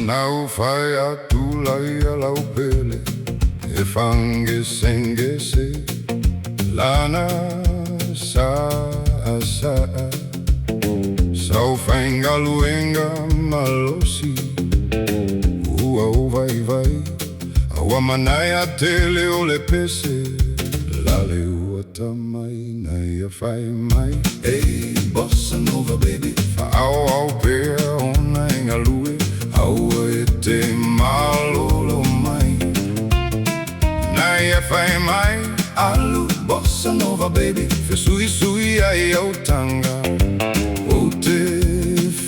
Nau fai atulai alau pele e whangesengese lana sa sau whaingaluenga malosi ua o vai aua manai a tele o le pese lale ua tamai nai a whai mai. Hey, bossa nova baby, whaau au pea ona ingalue aua e te malolo mai nai a whai mai. Alu bossa nova baby, whesui sui ai au tanga o te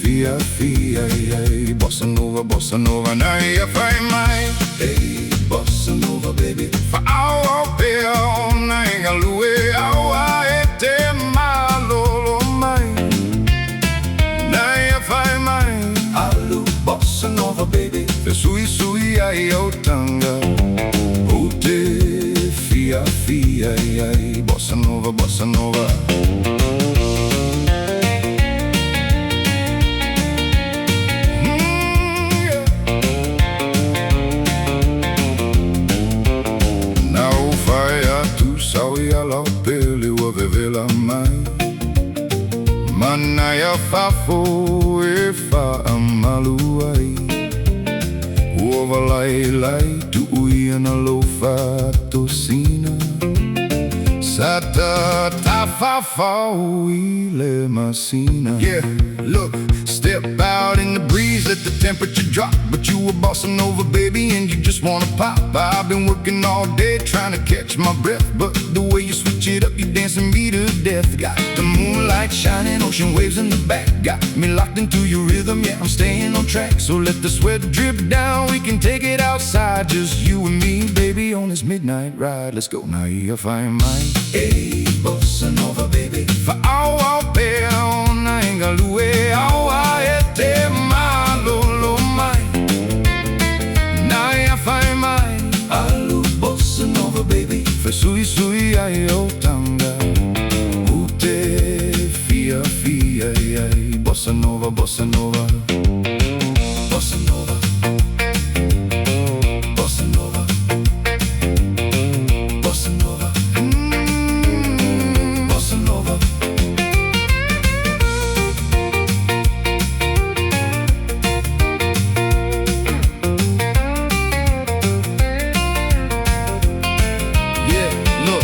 fia ai bossa nova nai a whai mai. Hey, bossa nova baby, whaau au pea ona ingalue aua e te malolo mai nai a whai mai. Alu bossa nova baby, whesui ai au tanga o te fia ai bossa nova lau pele ua vevela mai manai a whafo e wha amalu ai ua walai tu ui ana lo fatosina sata ta whawhau i le masina. Yeah, look, step out in the breeze, let the temperature drop, but you a bossa nova baby and you just wanna pop. I've been working all day trying to catch my breath, but the way you switch it up, you dancing me to death. Got the moonlight shining, ocean waves in the back, got me locked into your rhythm, yeah, I'm staying on track. So let the sweat drip down, we can take it outside, just you and me, baby, on this midnight ride. Let's go now, if I mind. Hey, bossa nova baby, whaau au pea ona ingalue aua e te malolo mai nai a whai mai. Alu bossa nova baby, whesui ai au tanga o te fia ai bossa nova bossa nova bossa nova bossa nova bossa nova bossa nova.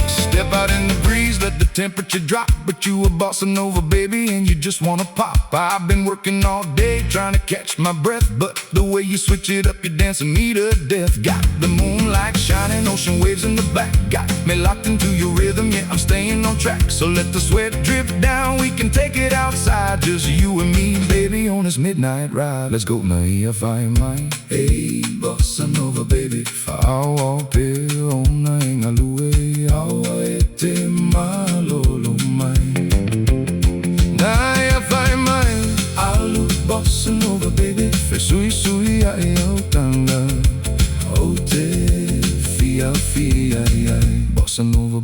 Step out in the breeze, let the temperature drop, but you a bossa nova baby and you just wanna pop. I've been working all day trying to catch my breath, but the way you switch it up, you're dancing me to death. Got the moonlight shining, ocean waves in the back, got me locked into your rhythm, yeah, I'm staying on track. So let the sweat drip down, we can take it outside, just you and me, baby, on this midnight ride. Let's go now, if I mind. Hey, bossa nova baby, whaau au pea ona ingalue aua e te malolo mai nai a whai mai. Alu bossa nova baby, whesui ai au tanga o te fia ai bossa nova